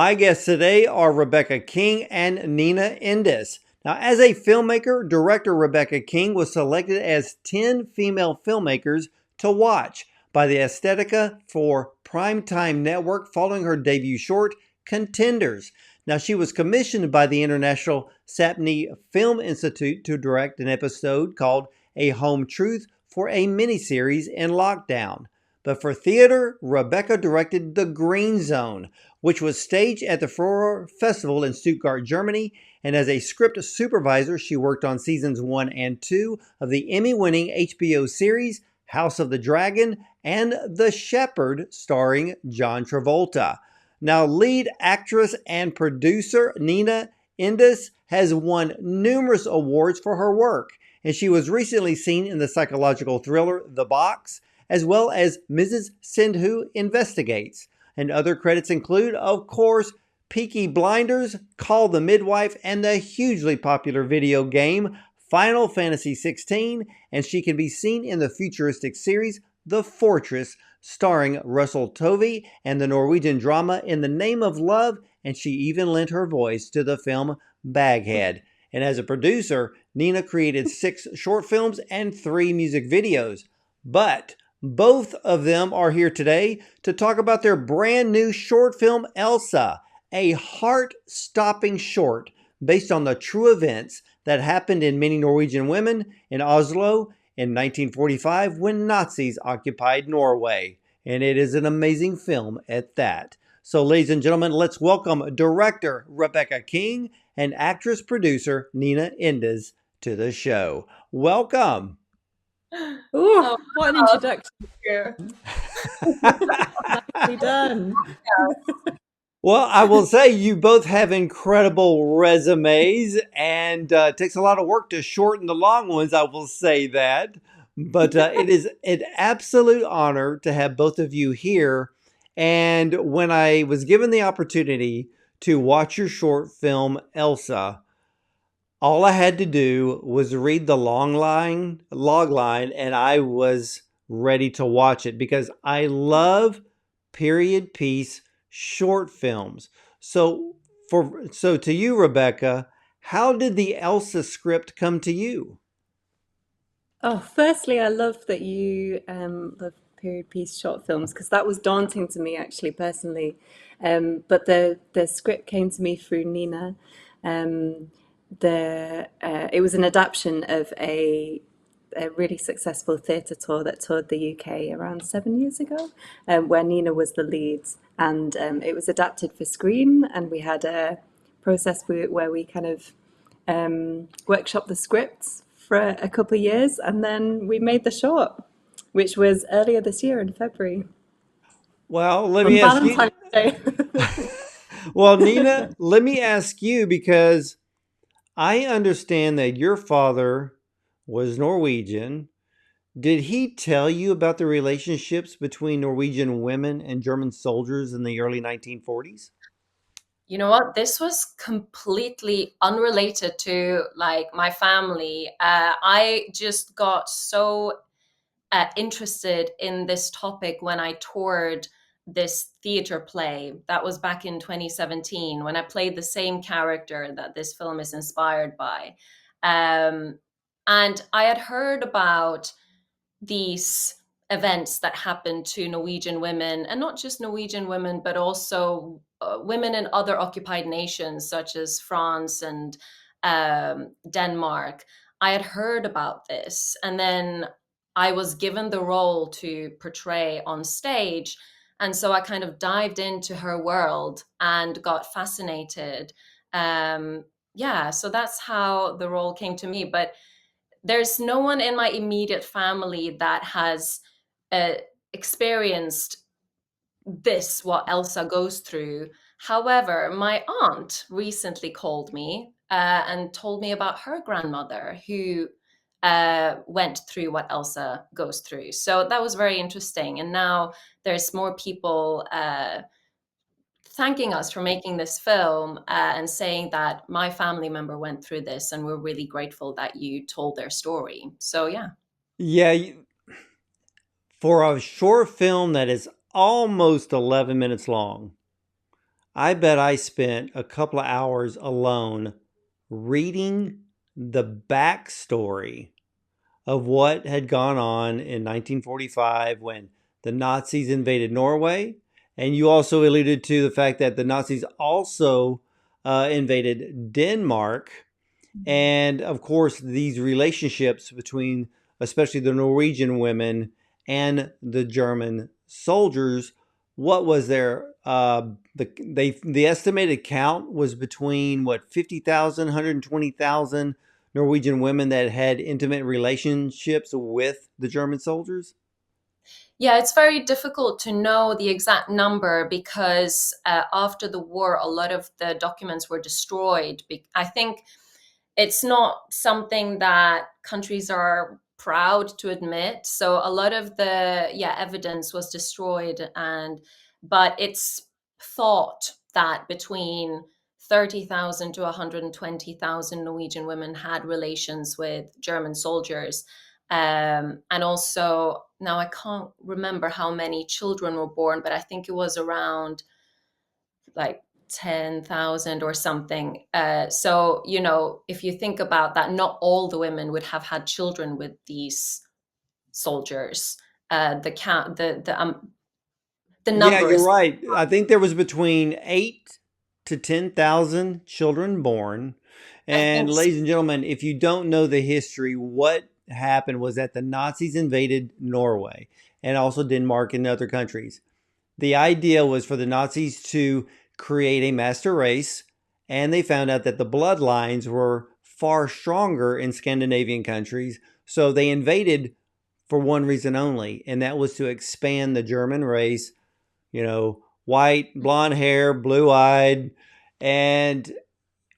My guests today are Rebecca King and Nina Endis. Now, as a filmmaker, director Rebecca King was selected as 10 Female Filmmakers to watch by the Aesthetica for Primetime Network following her debut short, Contenders. Now, she was commissioned by the International Sápmi Film Institute to direct an episode called A Home Truth for a miniseries in lockdown. But for theater, Rebecca directed The Green Zone, which was staged at the Furore Festival in Stuttgart, Germany. And as a script supervisor, she worked on seasons 1 and 2 of the Emmy-winning HBO series House of the Dragon and The Shepherd, starring John Travolta. Now, lead actress and producer Nina Endis has won numerous awards for her work, and she was recently seen in the psychological thriller The Box, as well as Mrs. Sindhu Investigates. And other credits include, of course, Peaky Blinders, Call the Midwife, and the hugely popular video game Final Fantasy XVI, and she can be seen in the futuristic series The Fortress, starring Russell Tovey, and the Norwegian drama In the Name of Love, and she even lent her voice to the film Baghead. And as a producer, Nina created 6 short films and 3 music videos. But both of them are here today to talk about their brand new short film, ELSA, a heart-stopping short based on the true events that happened in many Norwegian women in Oslo in 1945 when Nazis occupied Norway. And it is an amazing film at that. So, ladies and gentlemen, let's welcome director Rebecca King and actress-producer Nina Endis to the show. Welcome. Oh, what an introduction. Nicely done. Well, I will say you both have incredible resumes, and it takes a lot of work to shorten the long ones, I will say that. But it is an absolute honor to have both of you here. And when I was given the opportunity to watch your short film, ELSA, all I had to do was read the log line, and I was ready to watch it because I love period piece short films. So to you, Rebecca, how did the ELSA script come to you? Oh, firstly, I love that you love period piece short films because that was daunting to me actually personally. But the script came to me through Nina. Um, it was an adaptation of a really successful theatre tour that toured the UK around 7 years ago, where Nina was the lead, and it was adapted for screen. And we had a process where we kind of workshopped the scripts for a couple of years, and then we made the short, which was earlier this year in February Well, let on me ask you. Valentine's Day. Well, Nina, let me ask you because I understand that your father was Norwegian. Did he tell you about the relationships between Norwegian women and German soldiers in the early 1940s? You know what? This was completely unrelated to like my family. I just got so interested in this topic when I toured this theater play. That was back in 2017 when I played the same character that this film is inspired by. Um, and I had heard about these events that happened to Norwegian women, and not just Norwegian women, but also women in other occupied nations such as France and Denmark. I had heard about this, and then I was given the role to portray on stage. And so I kind of dived into her world and got fascinated. Yeah, so that's how the role came to me. But there's no one in my immediate family that has uh, experienced this, what Elsa goes through. However, my aunt recently called me and told me about her grandmother who went through what Elsa goes through. So that was very interesting. And now there's more people thanking us for making this film and saying that my family member went through this and we're really grateful that you told their story. So yeah. Yeah, for a short film that is almost 11 minutes long, I bet I spent a couple of hours alone reading the backstory of what had gone on in 1945 when the Nazis invaded Norway. And you also alluded to the fact that the Nazis also invaded Denmark. And of course, these relationships between, especially the Norwegian women and the German soldiers, what was their the estimated count was between what 50,000, 120,000 Norwegian women that had intimate relationships with the German soldiers. Yeah, it's very difficult to know the exact number because after the war, a lot of the documents were destroyed. I think it's not something that countries are proud to admit. So a lot of the evidence was destroyed, and but it's thought that between 30,000 to 120,000 Norwegian women had relations with German soldiers. And also, now I can't remember how many children were born, but I think it was around like 10,000 or something. So, if you think about that, not all the women would have had children with these soldiers. The count, the Yeah, you're numbers. right. I think there was between 8 to 10,000 children born. I And think ladies and gentlemen, if you don't know the history, what happened was that the Nazis invaded Norway and also Denmark and other countries. The idea was for the Nazis to create a master race, and they found out that the bloodlines were far stronger in Scandinavian countries. So they invaded for one reason only, and that was to expand the German race, white, blonde hair, blue eyed. And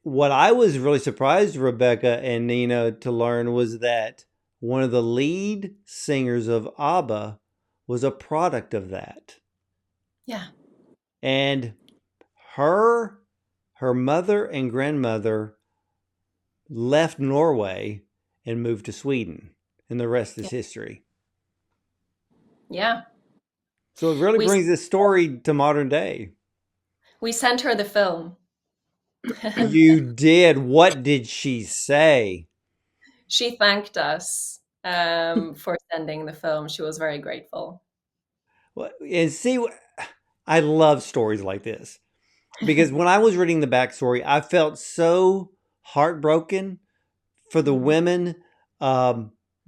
what I was really surprised, Rebecca and Nina, to learn was that one of the lead singers of ABBA was a product of that. yeah, And her her mother and grandmother left Norway and moved to Sweden, and the rest is yeah, history. yeah. So it really We brings this story to modern day. we sent her the film. You did. What did she say? She thanked us for sending the film. She was very grateful. Well, and see, I love stories like this because when I was reading the backstory, I felt so heartbroken for the Mm. women,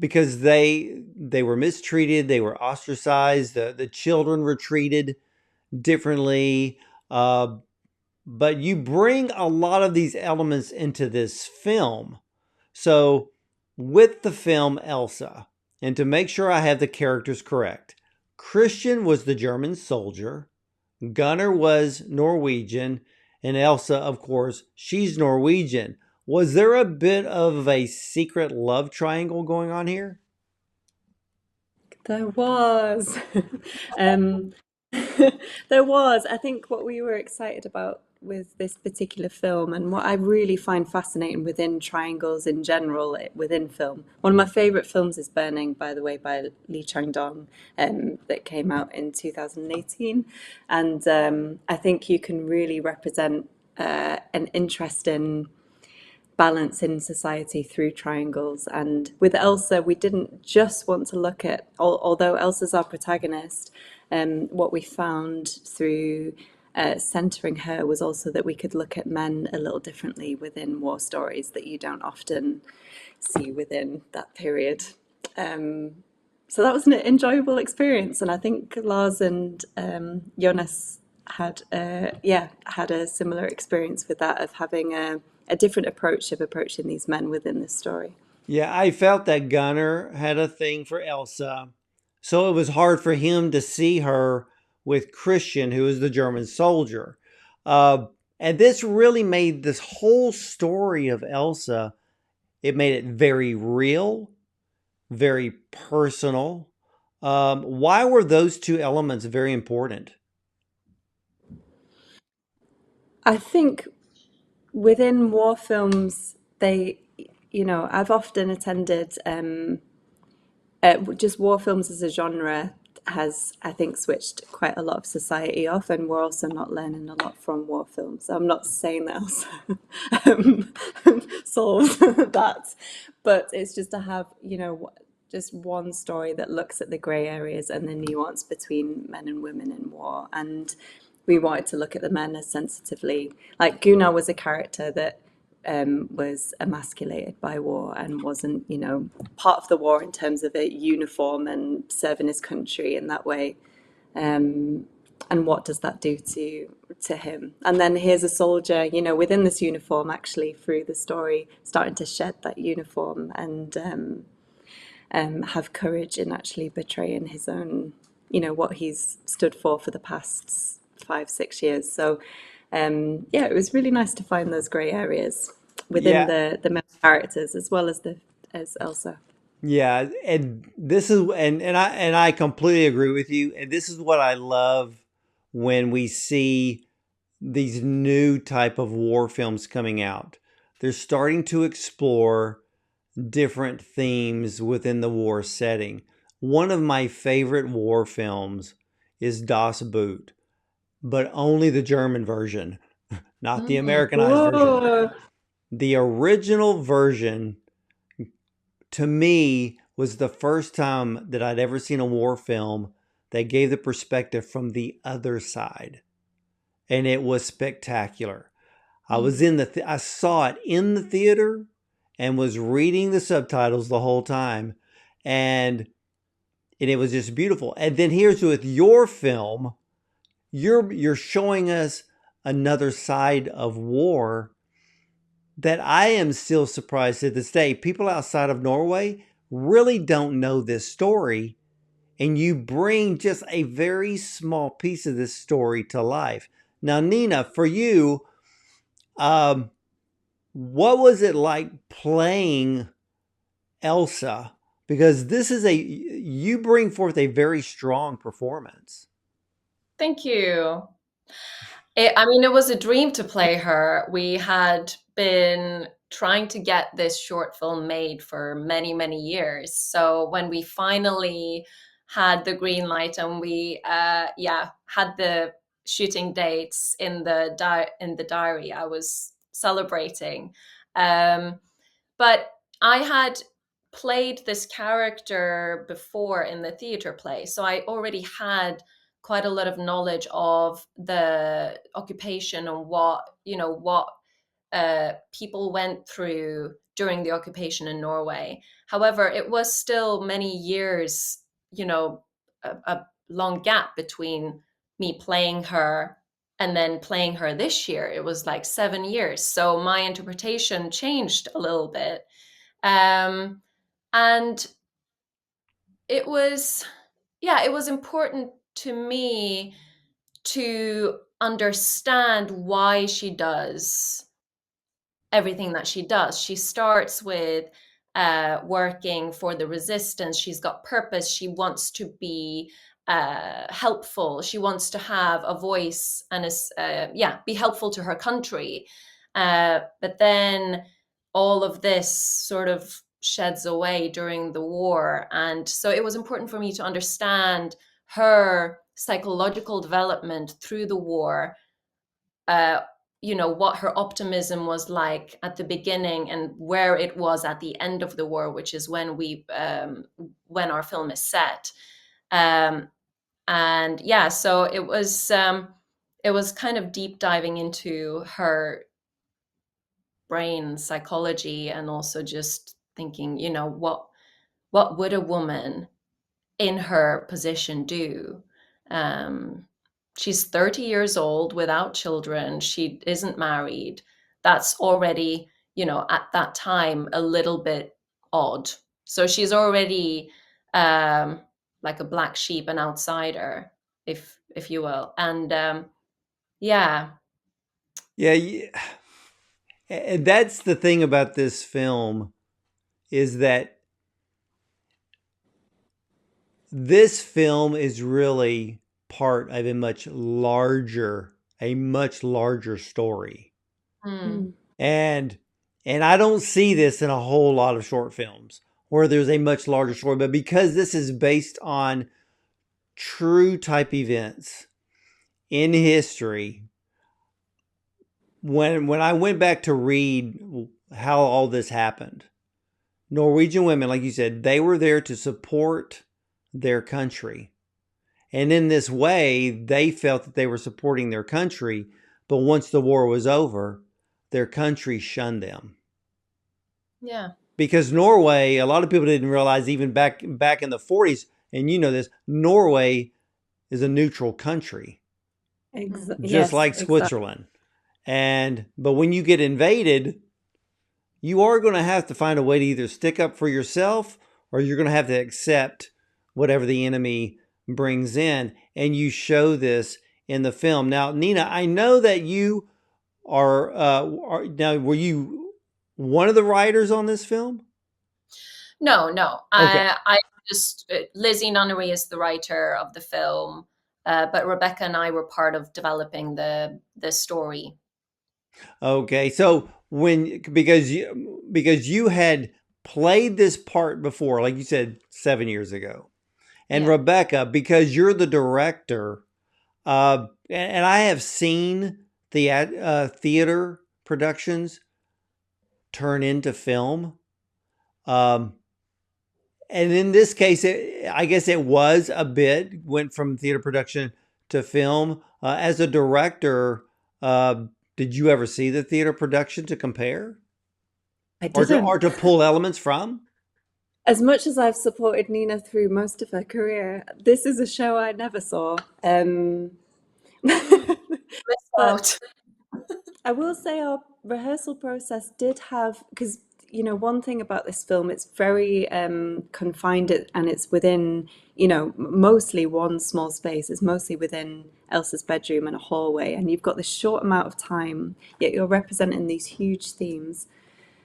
because they were mistreated, they were ostracized, the children were treated differently. Uh, but you bring a lot of these elements into this film. So, with the film Elsa, and to make sure I have the characters correct, Christian was the German soldier, Gunnar was Norwegian, and Elsa, of course, she's Norwegian. Was there a bit of a secret love triangle going on here? There was. um, there was. I think what we were excited about with this particular film, and what I really find fascinating within triangles in general, within film. One of my favorite films is Burning, by the way, by Lee Chang-dong, that came out in 2018. And I think you can really represent an interesting balance in society through triangles. And with Elsa, we didn't just want to look at, although Elsa's our protagonist, what we found through centering her was also that we could look at men a little differently within war stories that you don't often see within that period. So that was an enjoyable experience, and I think Lars and Jonas had a similar experience with that, of having a different approach of approaching these men within this story. Yeah, I felt that Gunnar had a thing for Elsa. So it was hard for him to see her with Christian, who is the German soldier. Uh, and this really made this whole story of Elsa, it made it very real, very personal. Why were those two elements very important? I think within war films, I've often attended just war films as a genre. has, I think, switched quite a lot of society off, and we're also not learning a lot from war films. I'm not saying that else solves that, but it's just to have, just one story that looks at the grey areas and the nuance between men and women in war. And we wanted to look at the men as sensitively. Like Gunnar was a character that was emasculated by war and wasn't, part of the war in terms of a uniform and serving his country in that way. And what does that do to him? And then here's a soldier, within this uniform, actually through the story, starting to shed that uniform and have courage in actually betraying his own, what he's stood for the past 5-6 years. So yeah, it was really nice to find those grey areas within the male characters as well as Elsa. Yeah, and this is and I completely agree with you. And this is what I love when we see these new type of war films coming out. They're starting to explore different themes within the war setting. One of my favorite war films is Das Boot, but only the German version, not the Americanized version. Whoa. The original version, to me, was the first time that I'd ever seen a war film that gave the perspective from the other side. And it was spectacular. I was I saw it in the theater and was reading the subtitles the whole time. And it was just beautiful. And then here's with your film, you're showing us another side of war that I am still surprised to this day. People outside of Norway really don't know this story. And you bring just a very small piece of this story to life. Now, Nina, for you, what was it like playing Elsa? Because you bring forth a very strong performance. Thank you. It was a dream to play her. We had been trying to get this short film made for many, many years. So when we finally had the green light and we, had the shooting dates in the diary, I was celebrating. But I had played this character before in the theater play, so I already had quite a lot of knowledge of the occupation and what people went through during the occupation in Norway. However, it was still many years, a long gap between me playing her and then playing her this year. It was like 7 years. So my interpretation changed a little bit. And it was important to me to understand why she does everything that she does. She starts with working for the resistance. She's got purpose. She wants to be helpful. She wants to have a voice and be helpful to her country. But then all of this sort of sheds away during the war. And so it was important for me to understand her psychological development through the war, what her optimism was like at the beginning and where it was at the end of the war, which is when when our film is set. So it was kind of deep diving into her brain psychology and also just thinking, what would a woman in her position do? She's 30 years old without children. She isn't married. That's already, at that time, a little bit odd. So she's already like a black sheep, an outsider, if you will. And Yeah. And that's the thing about this film, is that this film is really part of a much larger story. And I don't see this in a whole lot of short films where there's a much larger story, but because this is based on true type events in history, when I went back to read how all this happened, Norwegian women, like you said, they were there to support their country. And in this way, they felt that they were supporting their country. But once the war was over, their country shunned them. Yeah. Because Norway, a lot of people didn't realize even back in the 40s, and you know this, Norway is a neutral country, just Yes, like exactly. Switzerland. But when you get invaded, you are going to have to find a way to either stick up for yourself or you're going to have to accept whatever the enemy brings in. And you show this in the film. Now, Nina, I know that you are now, were you one of the writers on this film? No, no. Okay. I just Lizzie Nunnery is the writer of the film, but Rebecca and I were part of developing the story. Okay. So because you had played this part before, like you said, 7 years ago, and Yeah. Rebecca, because you're the director, and I have seen the theater productions turn into film. Um, and in this case, I guess it was a bit, went from theater production to film. As a director, uh, did you ever see the theater production to compare I or didn't. to pull elements from? As much as I've supported Nina through most of her career, this is a show I never saw. Miss But out. I will say our rehearsal process did have, because one thing about this film, it's very confined and it's within, mostly one small space. It's mostly within Elsa's bedroom and a hallway, and you've got this short amount of time, yet you're representing these huge themes.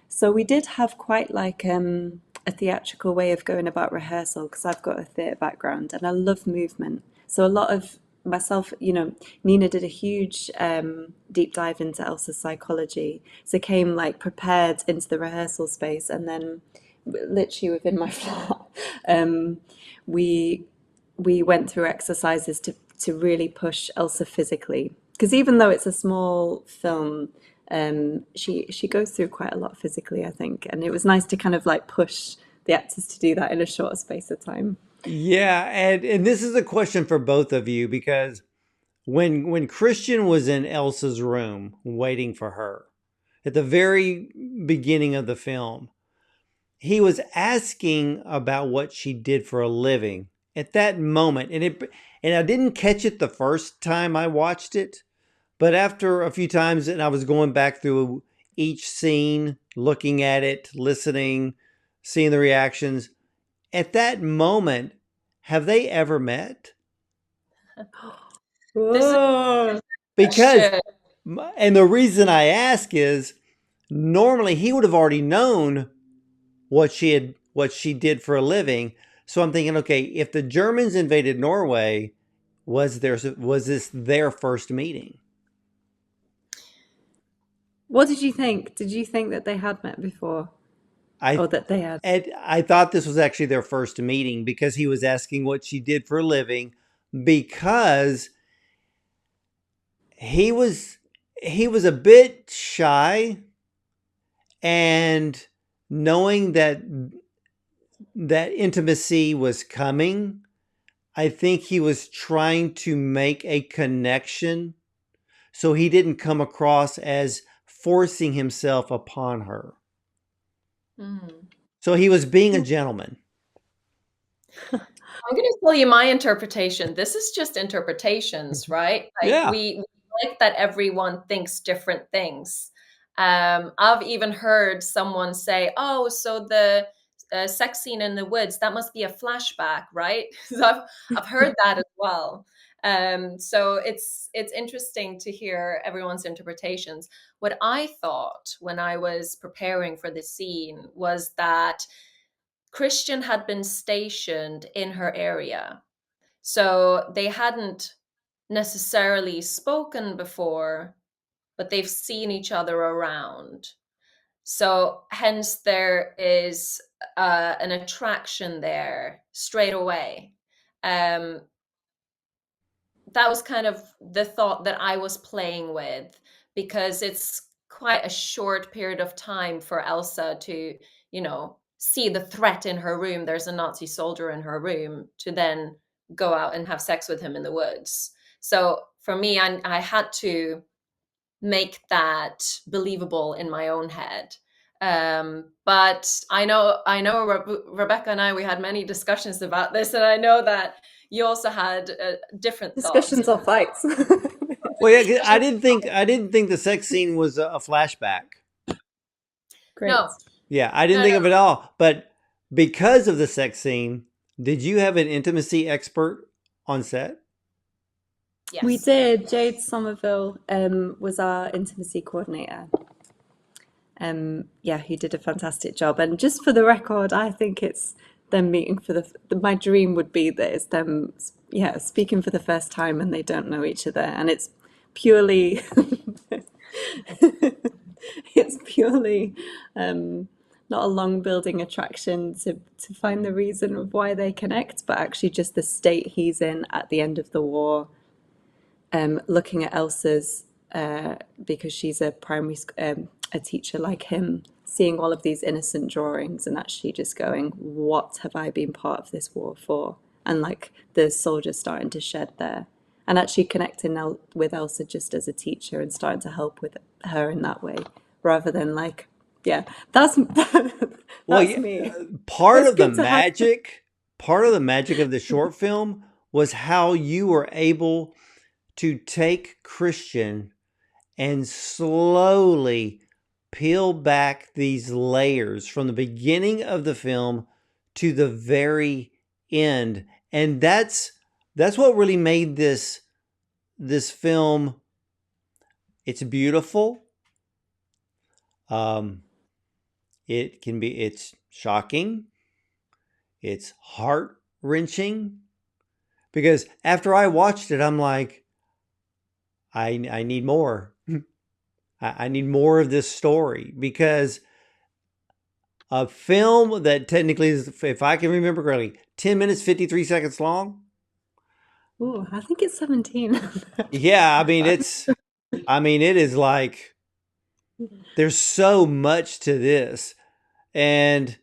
So we did have quite like a theatrical way of going about rehearsal because I've got a theatre background and I love movement. So a lot of myself, Nina did a huge deep dive into Elsa's psychology. So came like prepared into the rehearsal space and then literally within my flat, we we went through exercises to really push Elsa physically. Because even though it's a small film, she goes through quite a lot physically, I think, and it was nice to kind of like push the actors to do that in a short space of time. Yeah, and this is a question for both of you because when Christian was in Elsa's room waiting for her at the very beginning of the film, he was asking about what she did for a living at that moment, and I didn't catch it the first time I watched it, but after a few times, and I was going back through each scene, looking at it, listening, seeing the reactions. At that moment, have they ever met? This is a Whoa. Because, question. and the reason I ask is, normally he would have already known what she did for a living. So I'm thinking, okay, if the Germans invaded Norway, was this their first meeting? What did you think? Did you think that they had met before, I or that they had? I thought this was actually their first meeting because he was asking what she did for a living because he was he was a bit shy, and knowing that intimacy was coming, I think he was trying to make a connection so he didn't come across as forcing himself upon her. Hmm. So he was being a gentleman. I'm going to tell you my interpretation. This is just interpretations, right? Like Yeah. we like that everyone thinks different things. I've even heard someone say, "Oh, so the sex scene in the woods, that must be a flashback, right?" So I've heard that as well. So it's interesting to hear everyone's interpretations. What I thought when I was preparing for the scene was that Christian had been stationed in her area. So they hadn't necessarily spoken before, but they've seen each other around. So hence there is an attraction there straight away. Um, that was kind of the thought that I was playing with, because it's quite a short period of time for Elsa to, see the threat in her room. There's a Nazi soldier in her room, to then go out and have sex with him in the woods. So for me, I had to make that believable in my own head. But I know Rebecca and I, we had many discussions about this, and I know that you also had different Discussions thoughts. or fights. Well, yeah, 'cause I didn't think the sex scene was a flashback. Great. No, Yeah, I didn't no, think no. of it all. But because of the sex scene, did you have an intimacy expert on set? We Yes. did. Jade Somerville was our intimacy coordinator. Yeah, who did a fantastic job. And just for the record, I think it's them meeting for my dream would be that it's them, yeah, speaking for the first time and they don't know each other, and it's purely, it's purely not a long building attraction to find the reason of why they connect, but actually just the state he's in at the end of the war. Looking at Elsa's, because she's a a teacher like him, seeing all of these innocent drawings and actually just going, what have I been part of this war for? And like the soldiers starting to shed there, and actually connecting with Elsa just as a teacher and starting to help with her in that way, rather than like, yeah, that's Well, that's yeah, me. part It's of the good to have. magic, of the short film was how you were able to take Christian and slowly peel back these layers from the beginning of the film to the very end. And that's what really made this film. It's beautiful. It's shocking. It's heart-wrenching, because after I watched it, I'm like, I need more. I need more of this story, because a film that technically is, if I can remember correctly, 10 minutes, 53 seconds long. Oh, I think it's 17. Yeah, it is like, there's so much to this. But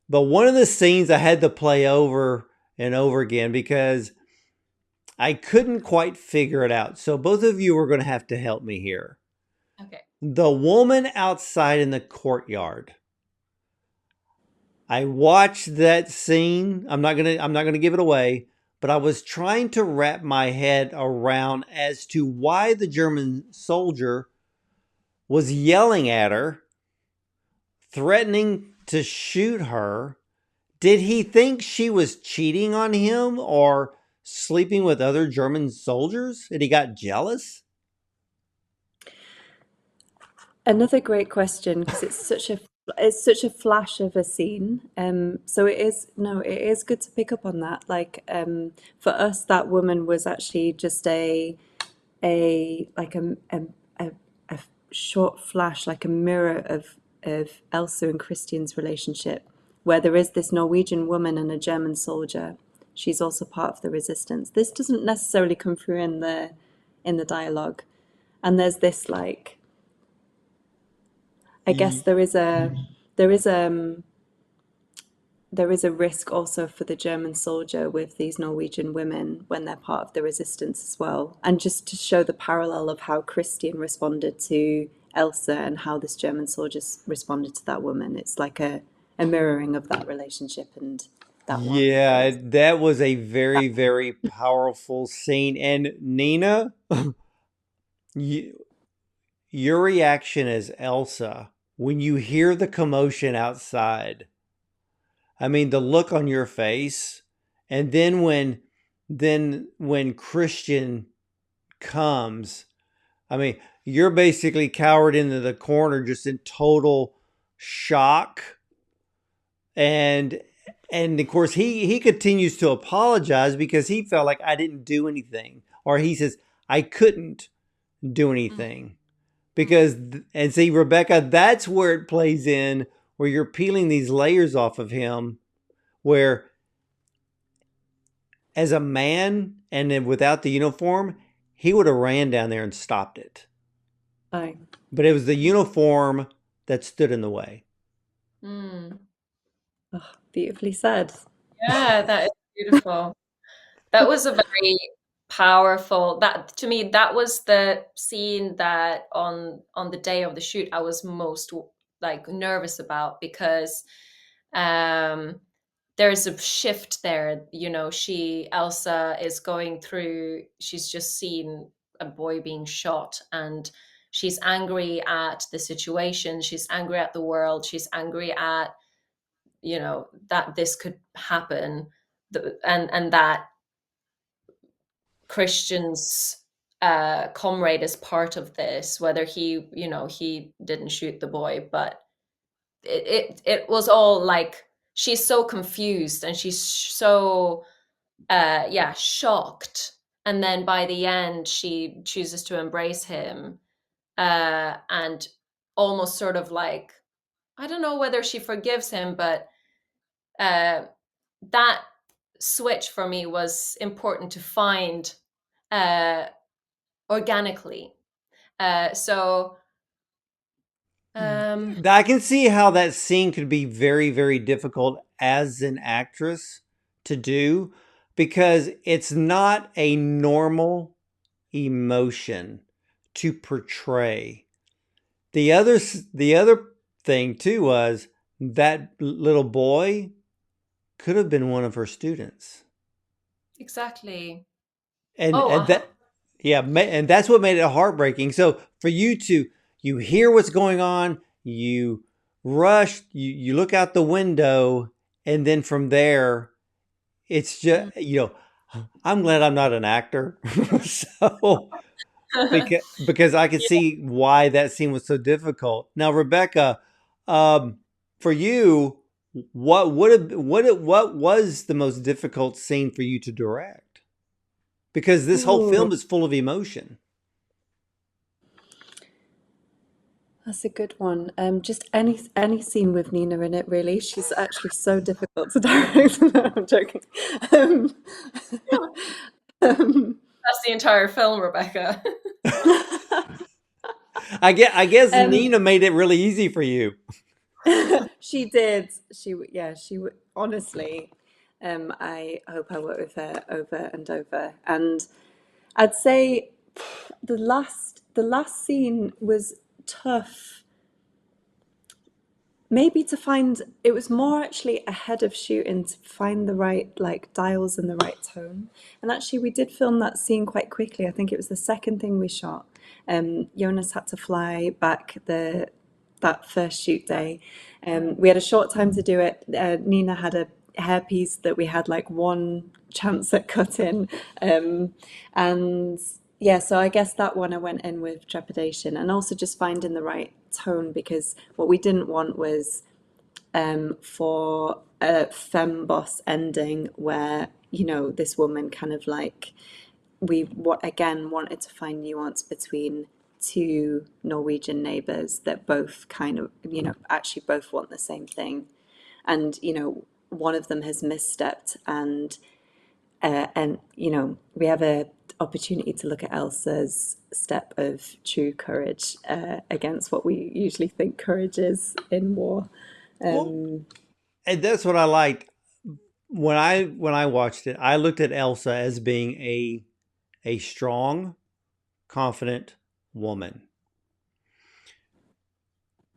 one of the scenes I had to play over and over again because I couldn't quite figure it out. So both of you are going to have to help me here. Okay. The woman outside in the courtyard. I watched that scene. I'm not gonna give it away, but I was trying to wrap my head around as to why the German soldier was yelling at her, threatening to shoot her. Did he think she was cheating on him or sleeping with other German soldiers and he got jealous? Another great question, because it's such a flash of a scene. So it is, no, it is good to pick up on that. Like, for us, that woman was actually just a like a short flash, like a mirror of Elsa and Christian's relationship, where there is this Norwegian woman and a German soldier. She's also part of the resistance. This doesn't necessarily come through in the dialogue, and there's this like, I guess Ye- there is there is a risk also for the German soldier with these Norwegian women when they're part of the resistance as well. And just to show the parallel of how Christian responded to Elsa and how this German soldier responded to that woman, it's like a mirroring of that relationship and that one. Yeah, that was a very, very powerful scene. And Nina, you, your reaction as Elsa when you hear the commotion outside. I mean, the look on your face, and then when Christian comes, I mean, you're basically cowered into the corner, just in total shock. And of course, he continues to apologize because he felt like, I didn't do anything, or he says, I couldn't do anything. Because, and see, Rebecca, that's where it plays in, where you're peeling these layers off of him, where as a man and then without the uniform, he would have ran down there and stopped it. Aye. But it was the uniform that stood in the way. Mm. Oh, beautifully said. Yeah, that is beautiful. That was a very powerful, that to me, that was the scene that on the day of the shoot I was most like nervous about, because um there's a shift there. Elsa is going through, she's just seen a boy being shot, and she's angry at the situation, she's angry at the world, she's angry at, that this could happen, and that Christian's comrade is part of this, whether he didn't shoot the boy, but it was all like, she's so confused and she's so shocked, and then by the end she chooses to embrace him, and almost sort of like, I don't know whether she forgives him, but that switch for me was important to find organically. So I can see how that scene could be very, very difficult as an actress to do, because it's not a normal emotion to portray. The other thing too was that little boy could have been one of her students. exactly. And Oh, and that yeah, and that's what made it heartbreaking. So for you hear what's going on, you rush, you look out the window, and then from there it's just, I'm glad I'm not an actor. So because I could see why that scene was so difficult. Now, Rebecca, um, for you, what was the most difficult scene for you to direct? Because this whole Ooh, film is full of emotion. that's a good one. Just any scene with Nina in it, really. She's actually so difficult to direct. No, I'm joking. Um, um, that's the entire film, Rebecca. I guess um, Nina made it really easy for you. she did. Honestly, I hope I work with her over and over. And I'd say the last scene was tough. Maybe to find, it was more actually ahead of shooting to find the right like dials and the right tone. And actually, we did film that scene quite quickly. I think it was the second thing we shot. Jonas had to fly back that first shoot day. We had a short time to do it. Nina had a hairpiece that we had like one chance at cutting, and yeah, so I guess that one I went in with trepidation, and also just finding the right tone, because what we didn't want was for a femme boss ending where this woman kind of like, again wanted to find nuance between two Norwegian neighbors that both kind of actually both want the same thing, and one of them has misstepped, and we have a opportunity to look at Elsa's step of true courage against what we usually think courage is in war. Well, Um, and that's what I liked when I watched it. I looked at Elsa as being a strong, confident woman.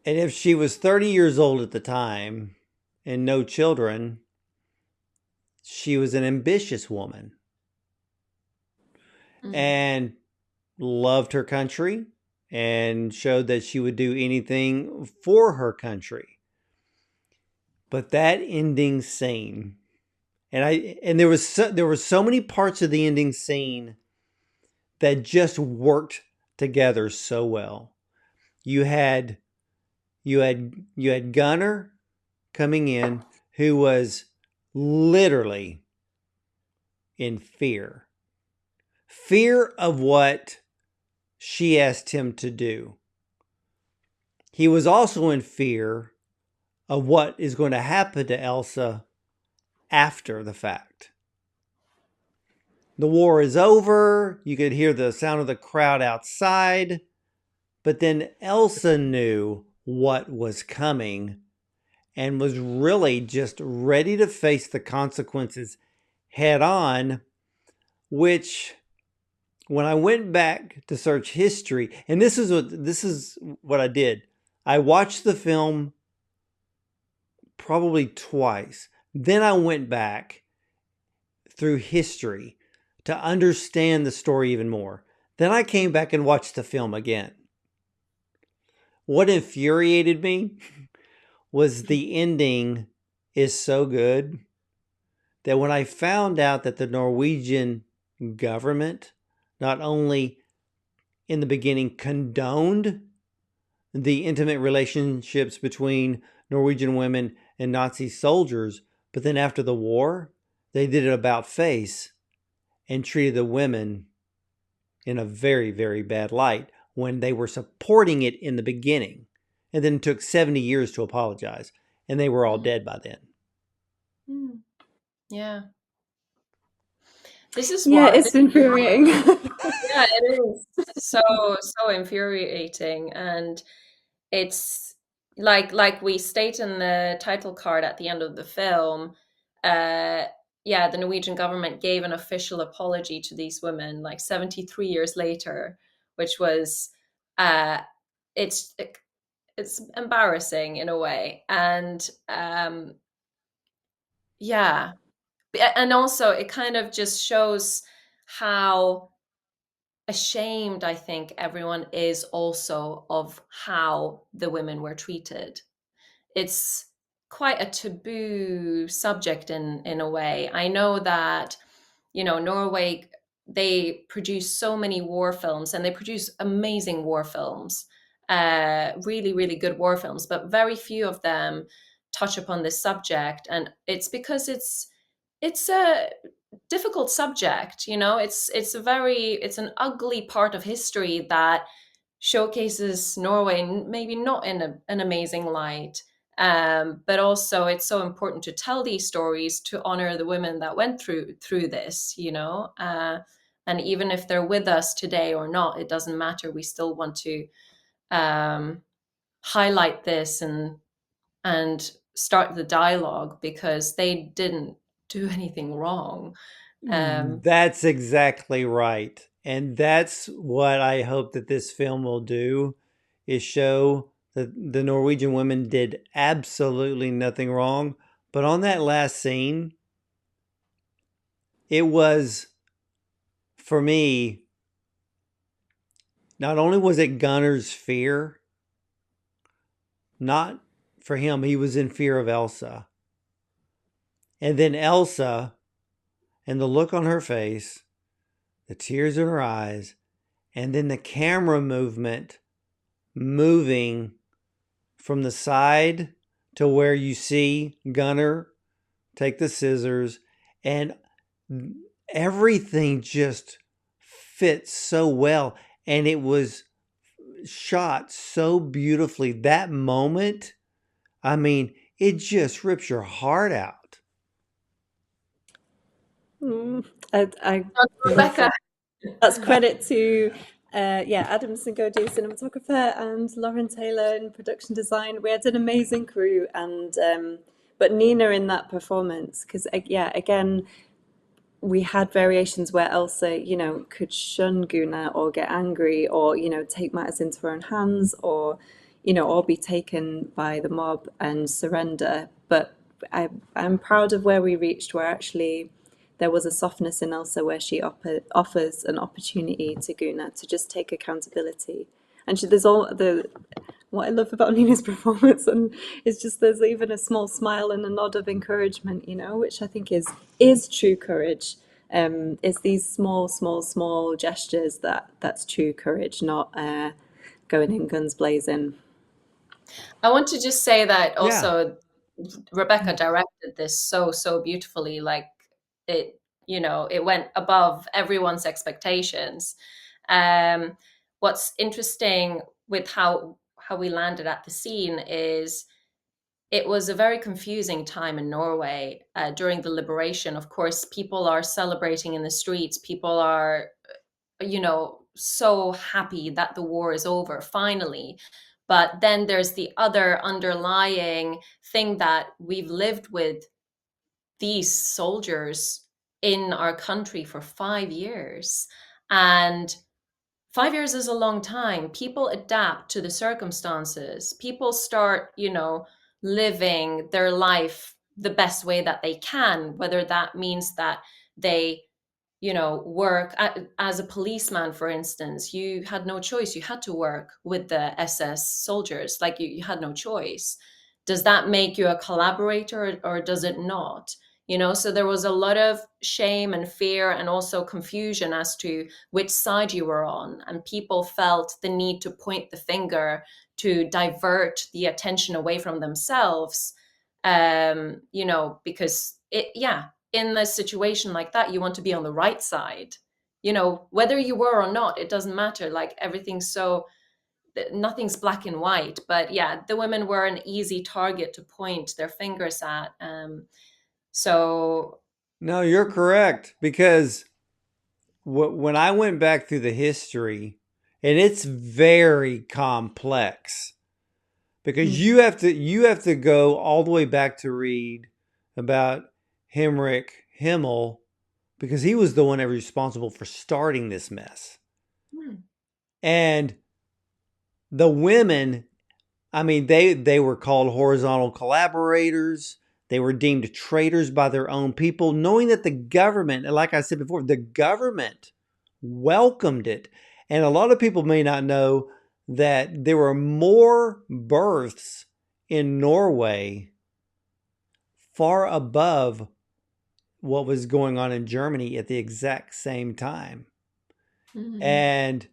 And if she was 30 years old at the time and no children, she was an ambitious woman Mm. and loved her country and showed that she would do anything for her country. But that ending scene, and there were so many parts of the ending scene that just worked together so well. You had you had Gunner coming in, who was literally in fear of what she asked him to do. He was also in fear of what is going to happen to Elsa after the fact. The war is over. You could hear the sound of the crowd outside. But then Elsa knew what was coming and was really just ready to face the consequences head on, which when I went back to search history, and this is what I did. I watched the film probably twice. Then I went back through history to understand the story even more. Then I came back and watched the film again. What infuriated me was the ending is so good that when I found out that the Norwegian government not only in the beginning condoned the intimate relationships between Norwegian women and Nazi soldiers, but then after the war, they did it about face and treated the women in a very, very bad light when they were supporting it in the beginning. And then it took 70 years to apologize, and they were all dead by then. Yeah. This is Yeah, what it's infuriating. yeah, it is so infuriating, and it's like we state in the title card at the end of the film. Yeah, the Norwegian government gave an official apology to these women like 73 years later, which was uh it's it's embarrassing in a way. And yeah, and also it kind of just shows how ashamed I think everyone is also of how the women were treated. It's quite a taboo subject in a way. I know that, Norway, they produce so many war films, and they produce amazing war films, really, really good war films, but very few of them touch upon this subject. And it's because it's a difficult subject. It's an ugly part of history that showcases Norway maybe not in an amazing light. But also it's so important to tell these stories to honor the women that went through this, and even if they're with us today or not, it doesn't matter. We still want to highlight this and start the dialogue, because they didn't do anything wrong. That's exactly right. And that's what I hope that this film will do, is show that the Norwegian women did absolutely nothing wrong. But on that last scene, it was, for me, not only was it Gunnar's fear, not for him, he was in fear of Elsa. And then Elsa, and the look on her face, the tears in her eyes, and then the camera movement moving from the side to where you see Gunnar take the scissors, and everything just fits so well, and it was shot so beautifully. That moment, I mean, it just rips your heart out. I Rebecca. That's credit to Adam Singodi, cinematographer, and Lauren Taylor in production design. We had an amazing crew, and but Nina in that performance, because again, we had variations where Elsa, could shun Gunnar or get angry, or take matters into her own hands, or or be taken by the mob and surrender. But I'm proud of where we reached, where actually there was a softness in Elsa, where she offers an opportunity to Gunnar to just take accountability. And there's all the what I love about Nina's performance, and it's just there's even a small smile and a nod of encouragement, which I think is true courage. It's these small gestures that's true courage, not going in guns blazing. I want to just say that Yeah. also Rebecca directed this so beautifully. Like it went above everyone's expectations. What's interesting with how we landed at the scene is it was a very confusing time in Norway during the liberation. Of course, people are celebrating in the streets. People are, so happy that the war is over finally. But then there's the other underlying thing that we've lived with these soldiers in our country for 5 years. And 5 years is a long time. People adapt to the circumstances. People start, living their life the best way that they can, whether that means that they, work as a policeman, for instance. You had no choice. You had to work with the SS soldiers. Like you had no choice. Does that make you a collaborator, or does it not? So there was a lot of shame and fear and also confusion as to which side you were on. And people felt the need to point the finger to divert the attention away from themselves. Because in a situation like that, you want to be on the right side. Whether you were or not, it doesn't matter. Like nothing's black and white. But yeah, the women were an easy target to point their fingers at. So No, you're correct, because when I went back through the history, and it's very complex, because you have to go all the way back to read about Heinrich Himmel, because he was the one that was responsible for starting this mess. And the women, I mean, they were called horizontal collaborators. They were deemed traitors by their own people, knowing that the government, like I said before, the government welcomed it. And a lot of people may not know that there were more births in Norway far above what was going on in Germany at the exact same time. mm, And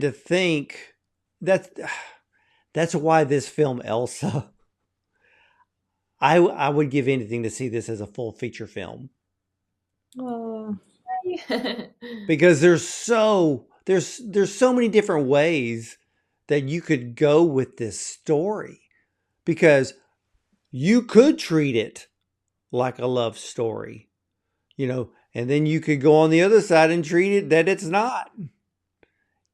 to think that's why this film ELSA, I would give anything to see this as a full feature film, Oh, because there's so many different ways that you could go with this story, because you could treat it like a love story, and then you could go on the other side and treat it that it's not.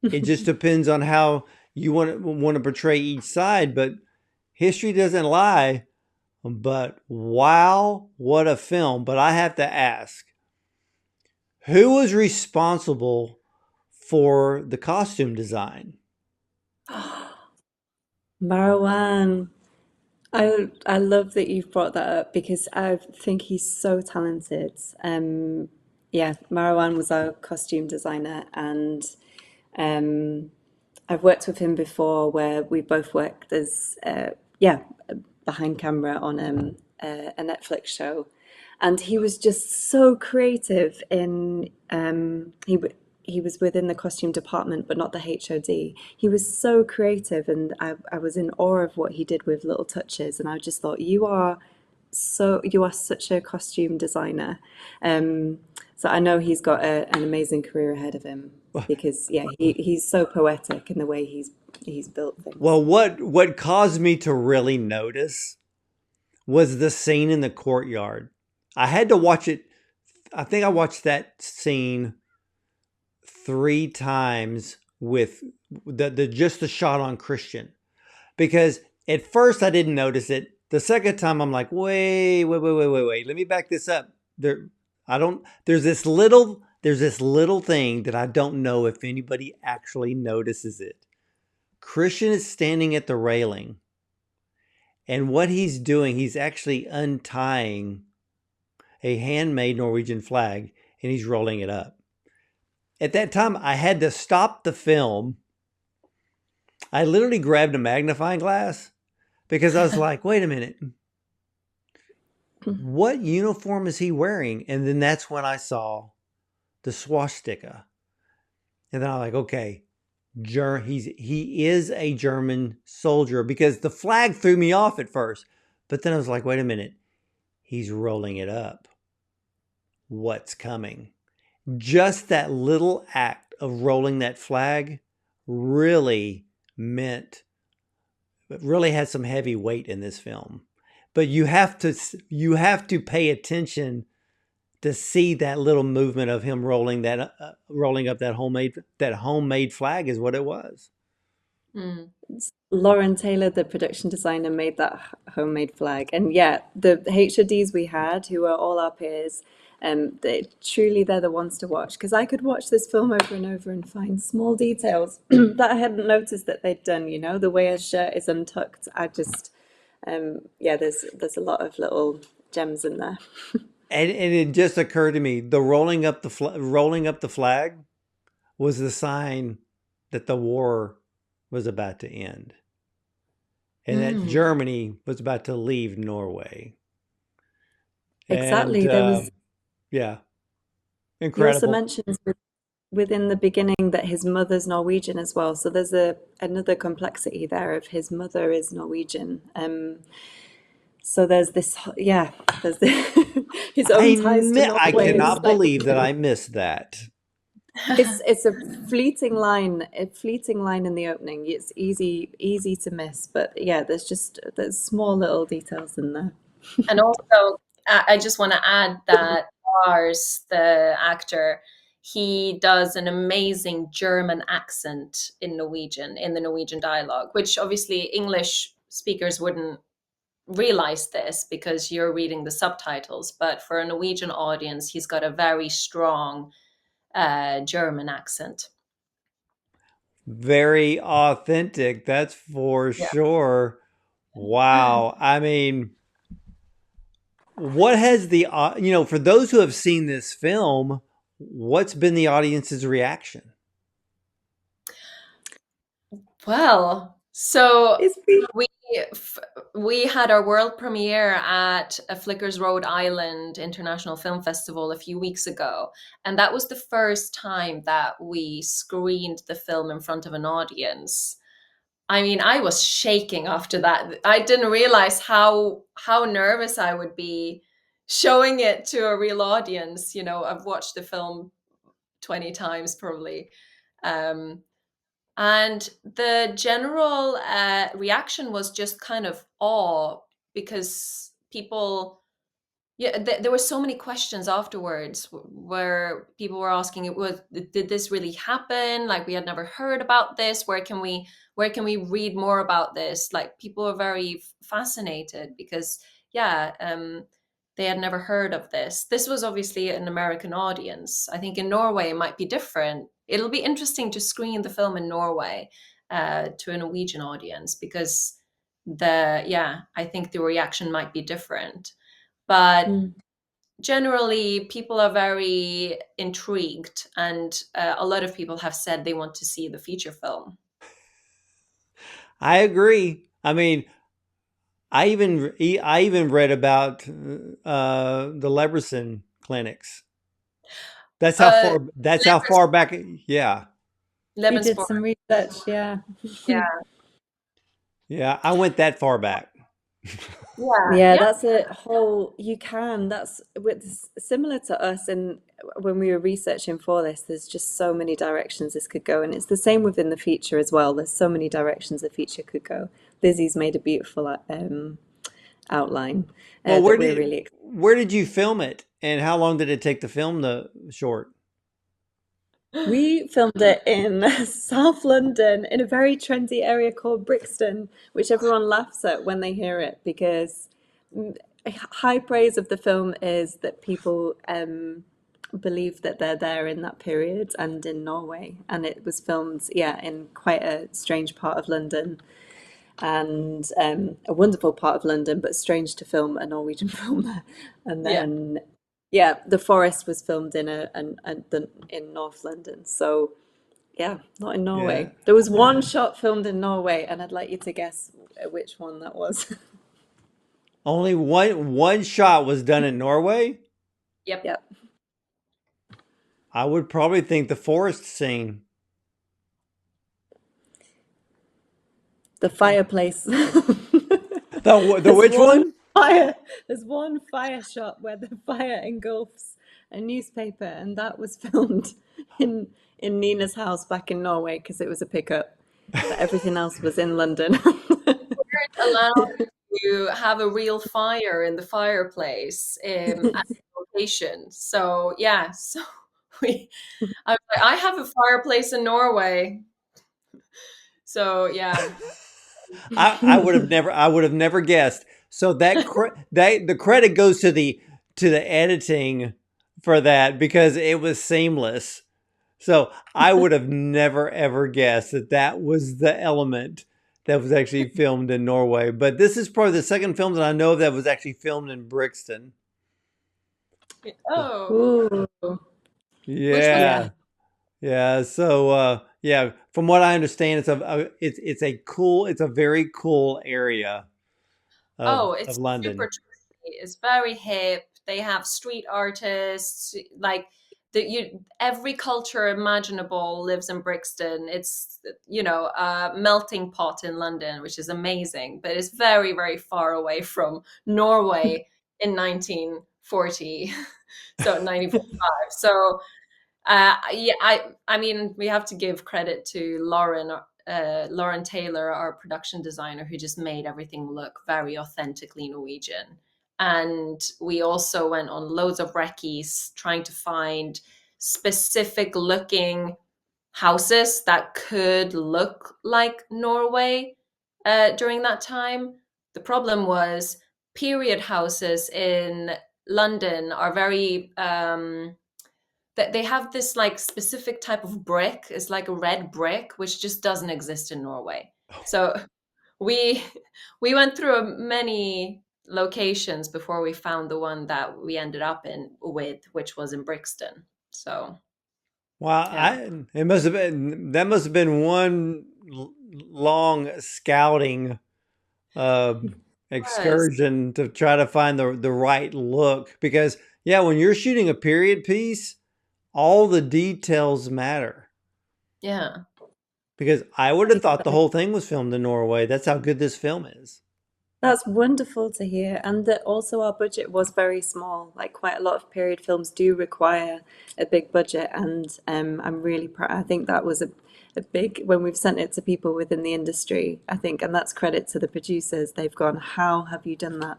It just depends on how you want to portray each side, but history doesn't lie. But wow, what a film. But I have to ask, who was responsible for the costume design? Marwan. I love that you've brought that up because I think he's so talented. Yeah, Marwan was our costume designer, and um, I've worked with him before, where we both worked as behind camera on a Netflix show, and he was just so creative in he was within the costume department, but not the HOD. He was so creative, and I was in awe of what he did with little touches. And I just thought, you are such a costume designer. So I know he's got an amazing career ahead of him, because yeah, he's so poetic in the way he's built things. Well, what caused me to really notice was the scene in the courtyard. I had to watch it. I think I watched that scene 3 times with the shot on Christian, because at first I didn't notice it. The second time I'm like, wait. Let me back this up. There's this little thing that I don't know if anybody actually notices it. Christian is standing at the railing, and what he's doing, he's actually untying a handmade Norwegian flag, and he's rolling it up. At that time, I had to stop the film. I literally grabbed a magnifying glass, because I was like, wait a minute. What uniform is he wearing? And then that's when I saw the swastika. And then I'm like, okay, he is a German soldier, because the flag threw me off at first. But then I was like, wait a minute. He's rolling it up. What's coming? Just that little act of rolling that flag really meant really has some heavy weight in this film. But you have to pay attention to see that little movement of him rolling up that homemade flag is what it was. Mm. Lauren Taylor, the production designer, made that homemade flag. And yeah, the HODs we had, who are all our peers, they're the ones to watch, because I could watch this film over and over and find small details that I hadn't noticed that they'd done. You know, the way a shirt is untucked. Yeah, there's a lot of little gems in there. And it just occurred to me, the rolling up the flag was the sign that the war was about to end, and that Germany was about to leave Norway. Exactly. And There was. yeah, He also incredible. mentions within the beginning that his mother's Norwegian as well. So there's another complexity there of his mother is Norwegian. So there's this, yeah, there's his own ties to I Norway is cannot like believe that I missed that. it's a fleeting line, in the opening. It's easy to miss, but yeah, there's small little details in there. And also, I just want to add that Lars, the actor, he does an amazing German accent in Norwegian, in the Norwegian dialogue, which obviously English speakers wouldn't realize this because you're reading the subtitles. But for a Norwegian audience, he's got a very strong German accent. Very authentic, that's for Yeah. sure. Wow. I mean, what has for those who have seen this film, what's been the audience's reaction? Well, so It's we had our world premiere at a Flickers Rhode Island International Film Festival a few weeks ago, and that was the first time that we screened the film in front of an audience. I mean, I was shaking after that. I didn't realize how nervous I would be showing it to a real audience. I've watched the film 20 times probably. And the general reaction was just kind of awe, because people, yeah, there were so many questions afterwards where people were asking, did this really happen? Like, we had never heard about this. Where can we read more about this? Like, people were very fascinated because, yeah, they had never heard of this. This was obviously an American audience. I think in Norway it might be different. It'll be interesting to screen the film in Norway to a Norwegian audience, because I think the reaction might be different. But generally, people are very intrigued, and a lot of people have said they want to see the feature film. I agree. I mean, I even read about the Leberson clinics. That's how far back. Yeah. You did Lebensborn. some research, yeah. Yeah. Yeah, I went that far back. Yeah, that's a whole, that's similar to us. And when we were researching for this, there's just so many directions this could go. And it's the same within the feature as well. There's so many directions the feature could go. Lizzie's made a beautiful outline Well, that we're really. where did you film it, and how long did it take to film the short? We filmed it in South London in a very trendy area called Brixton, which everyone laughs at when they hear it, because high praise of the film is that people believe that they're there in that period and in Norway. And it was filmed, in quite a strange part of London, and a wonderful part of London, but strange to film a Norwegian film there. And then the forest was filmed in in North London. So not in Norway. Yeah. There was one shot filmed in Norway, and I'd like you to guess which one that was. Only one shot was done in Norway? Yep. I would probably think the forest scene. The fireplace. The which one? Fire. There's one fire shot where the fire engulfs a newspaper, and that was filmed in Nina's house back in Norway, because it was a pickup. But everything else was in London. allowed to have a real fire in the fireplace at the location. So yeah, so I was like, I have a fireplace in Norway. So yeah. I would have never guessed. So that the credit goes to the editing for that, because it was seamless. So I would have never ever guessed that that was the element that was actually filmed in Norway. But this is probably the second film that I know of that was actually filmed in Brixton. Oh, Ooh, which was yeah. Yeah. Yeah. So yeah, from what I understand, it's a cool, it's a very cool area oh, of it's super London. trendy. It's very hip. They have street artists, like every culture imaginable lives in Brixton. It's a melting pot in London, which is amazing, but it's very, very far away from Norway in 1940, so 1945. So yeah, I mean, we have to give credit to Lauren Taylor, our production designer, who just made everything look very authentically Norwegian. And we also went on loads of recce's trying to find specific looking houses that could look like Norway during that time. The problem was period houses in London are very that they have this like specific type of brick. It's like a red brick, which just doesn't exist in Norway. So we we went through many locations before we found the one that we ended up in with, which was in Brixton. So Well, yeah. it must have been, that must have been one long scouting uh, Yes. excursion to try to find the right look, because yeah, when you're shooting a period piece, all the details matter. Yeah. Because I would have thought the whole thing was filmed in Norway. That's how good this film is. That's wonderful to hear. And that also our budget was very small. Like quite a lot of period films do require a big budget. And I'm really proud. I think that was a big, when we've sent it to people within the industry, I think, and that's credit to the producers. They've gone, how have you done that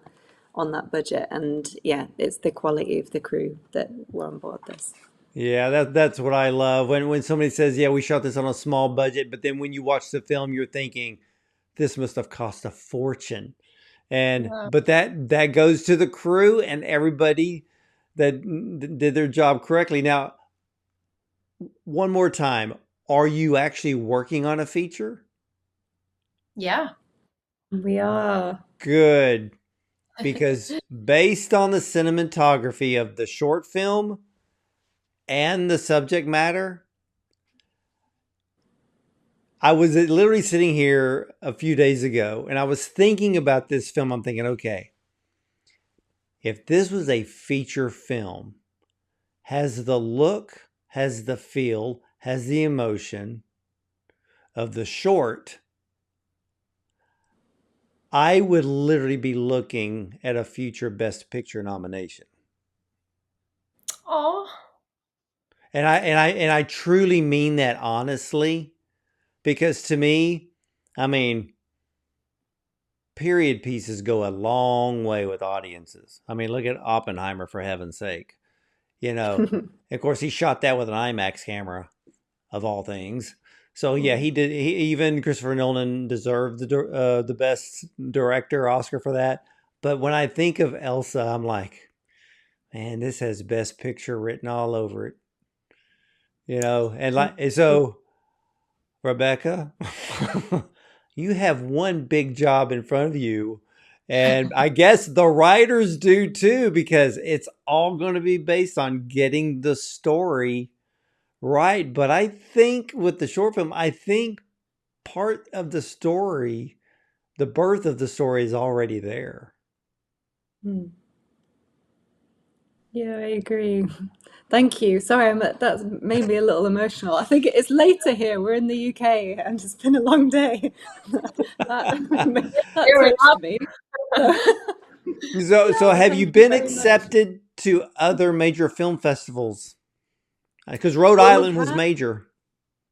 on that budget? And yeah, it's the quality of the crew that were on board this. Yeah, that's what I love. When somebody says, "Yeah, we shot this on a small budget," but then when you watch the film, you're thinking, "This must have cost a fortune." And Yeah. but that goes to the crew and everybody that did their job correctly. Now, one more time, are you actually working on a feature? Yeah. We are. Good, because based on the cinematography of the short film and the subject matter, I was literally sitting here a few days ago and I was thinking about this film. I'm thinking, okay, if this was a feature film, has the look, has the feel, has the emotion of the short, I would literally be looking at a future Best Picture nomination. Oh. And I truly mean that honestly, because to me, I mean, period pieces go a long way with audiences. I mean, look at Oppenheimer, for heaven's sake. You know, of course, he shot that with an IMAX camera, of all things. So yeah, he did. Even Christopher Nolan deserved the best director Oscar for that. But when I think of Elsa, I'm like, man, this has Best Picture written all over it. You know, and so Rebecca, you have one big job in front of you. And I guess the writers do too, because it's all going to be based on getting the story right. But I think with the short film, I think part of the story, the birth of the story is already there. Hmm. Yeah, I agree. Thank you. Sorry, that's made me a little emotional. I think it's later here. We're in the UK, and it's been a long day. That that Fair touched enough. me. So, So yeah, have you thank you been very much. accepted to other major film festivals? Because Rhode Well, we Island was have. major.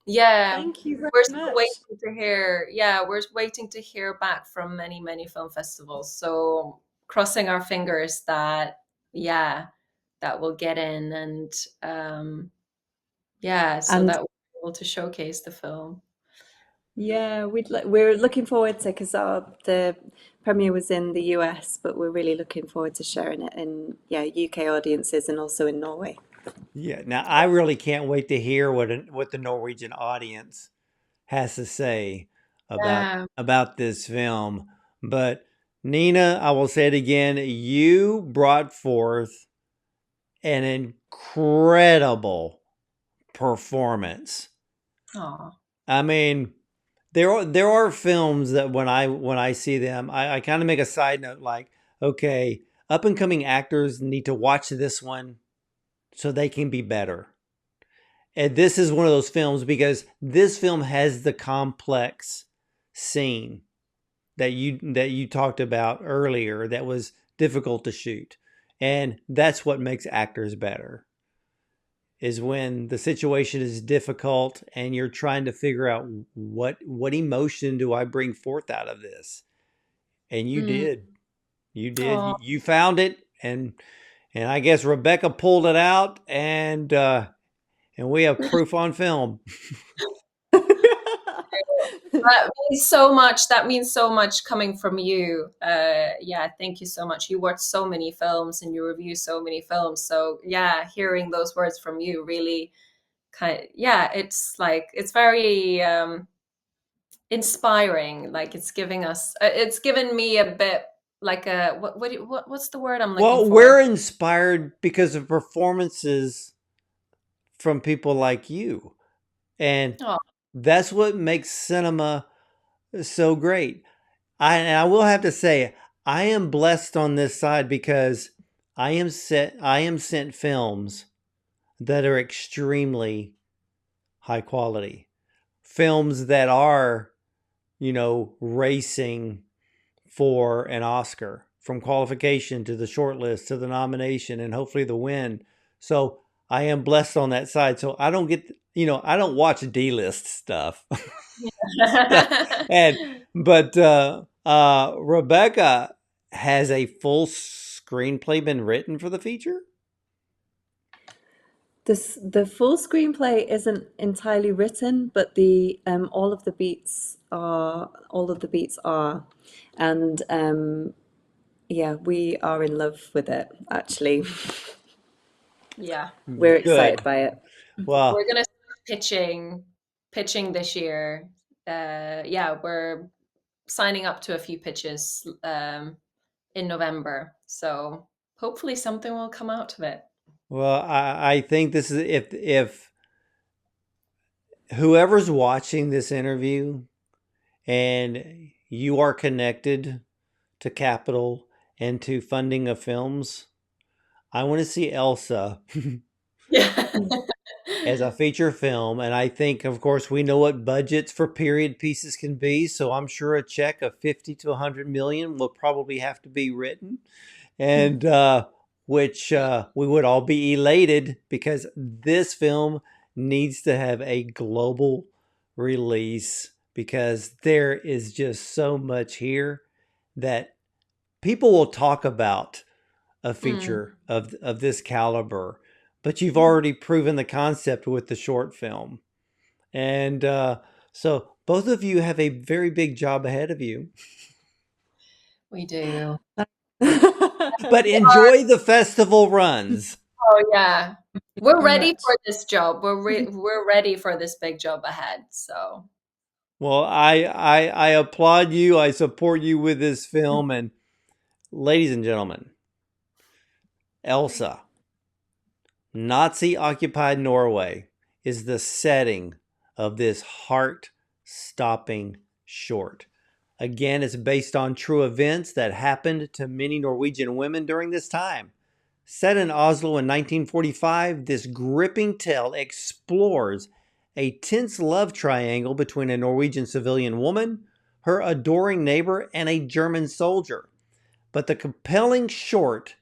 Yeah, Thank you very we're still much. waiting to hear. Yeah, we're waiting to hear back from many, many film festivals. So crossing our fingers that, yeah, that we'll get in, and yeah, so And that we'll be able to showcase the film. yeah, we're looking forward to, because the premiere was in the US, but we're really looking forward to sharing it in, yeah, UK audiences and also in Norway. Yeah. Now I really can't wait to hear what the Norwegian audience has to say Yeah. about this film. But Nina, I will say it again, you brought forth an incredible performance. Aw. I mean, there are films that when I see them, I kind of make a side note like, okay, up and coming actors need to watch this one so they can be better. And this is one of those films because this film has the complex scene that you talked about earlier that was difficult to shoot. And that's what makes actors better. Is when the situation is difficult and you're trying to figure out what emotion do I bring forth out of this? And you Mm. did. You did. Aw. You found it, and I guess Rebecca pulled it out, and we have proof on film. That means so much. That means so much coming from you. Yeah, thank you so much. You watch so many films and you review so many films. So yeah, hearing those words from you really yeah, it's like it's very inspiring. Like it's given me a bit like a what's the word I'm looking Well, for? we're inspired because of performances from people like you. And Oh, that's what makes cinema so great. And I will have to say, I am blessed on this side because I am sent films that are extremely high quality. Films that are, racing for an Oscar from qualification to the shortlist to the nomination and hopefully the win. So I am blessed on that side. So I don't get, I don't watch D-list stuff. yeah. and but Rebecca, has a full screenplay been written for the feature? The full screenplay isn't entirely written, but the all of the beats are, and yeah, we are in love with it, actually. Yeah. We're Good. excited by it. Well, We're gonna start pitching this year. Yeah, we're signing up to a few pitches in November. So hopefully something will come out of it. I think this is if whoever's watching this interview and you are connected to capital and to funding of films, I want to see ELSA Yeah. as a feature film. And I think, of course, we know what budgets for period pieces can be. So I'm sure a check of 50 to 100 million will probably have to be written. And which we would all be elated because this film needs to have a global release because there is just so much here that people will talk about a Mm. feature of this caliber, but you've already proven the concept with the short film. And so both of you have a very big job ahead of you. We do. But We are. enjoy the festival runs. Oh yeah. We're Very ready much. for this job. We're ready for this big job ahead. So Well, I applaud you. I support you with this film. And ladies and gentlemen, ELSA, Nazi occupied Norway, is the setting of this heart stopping short. Again, it's based on true events that happened to many Norwegian women during this time. Set in Oslo in 1945, this gripping tale explores a tense love triangle between a Norwegian civilian woman, her adoring neighbor, and a German soldier. But the compelling short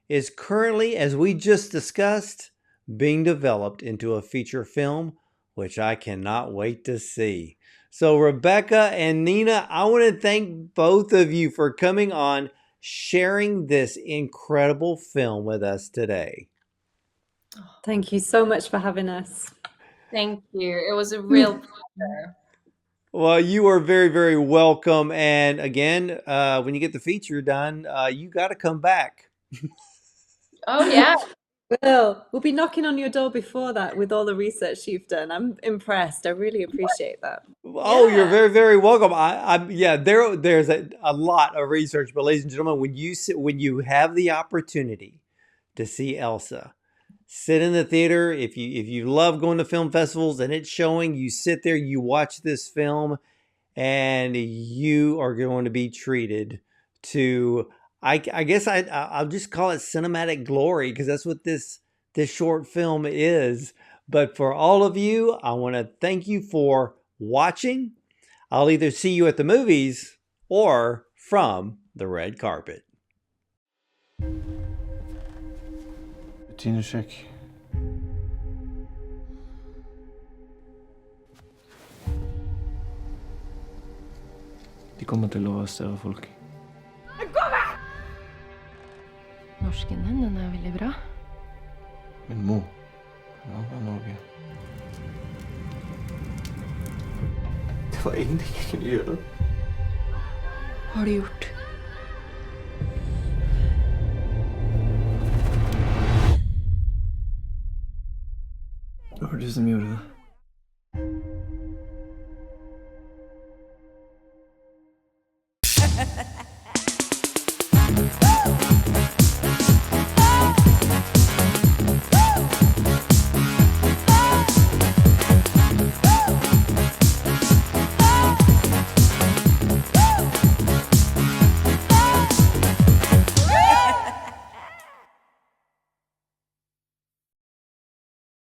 is currently, as we just discussed, being developed into a feature film which I cannot wait to see. So Rebecca and Nina, I want to thank both of you for coming on, sharing this incredible film with us today. Thank you so much for having us. Thank you. It was a real pleasure. Well, you are very, very welcome. And again, when you get the feature done, you got to come back. Oh, yeah. We'll be knocking on your door before that with all the research you've done. I'm impressed. I really appreciate that. Oh, you're Yeah. very, very welcome. Yeah, there's a lot of research, but ladies and gentlemen, when you have the opportunity to see ELSA, sit in the theater. If you love going to film festivals and it's showing, you sit there, you watch this film, and you are going to be treated to, I guess I'll just call it cinematic glory, because that's what this short film is. But for all of you, I want to thank you for watching. I'll either see you at the movies or from the red carpet. Rutinesjekk. De kommer til å arrestere folk. Norsken din, den er veldig bra. Min mor, hun var fra Norge. Det var ingenting jeg kunne gjøre. Hva har du gjort? Det var du som gjorde det.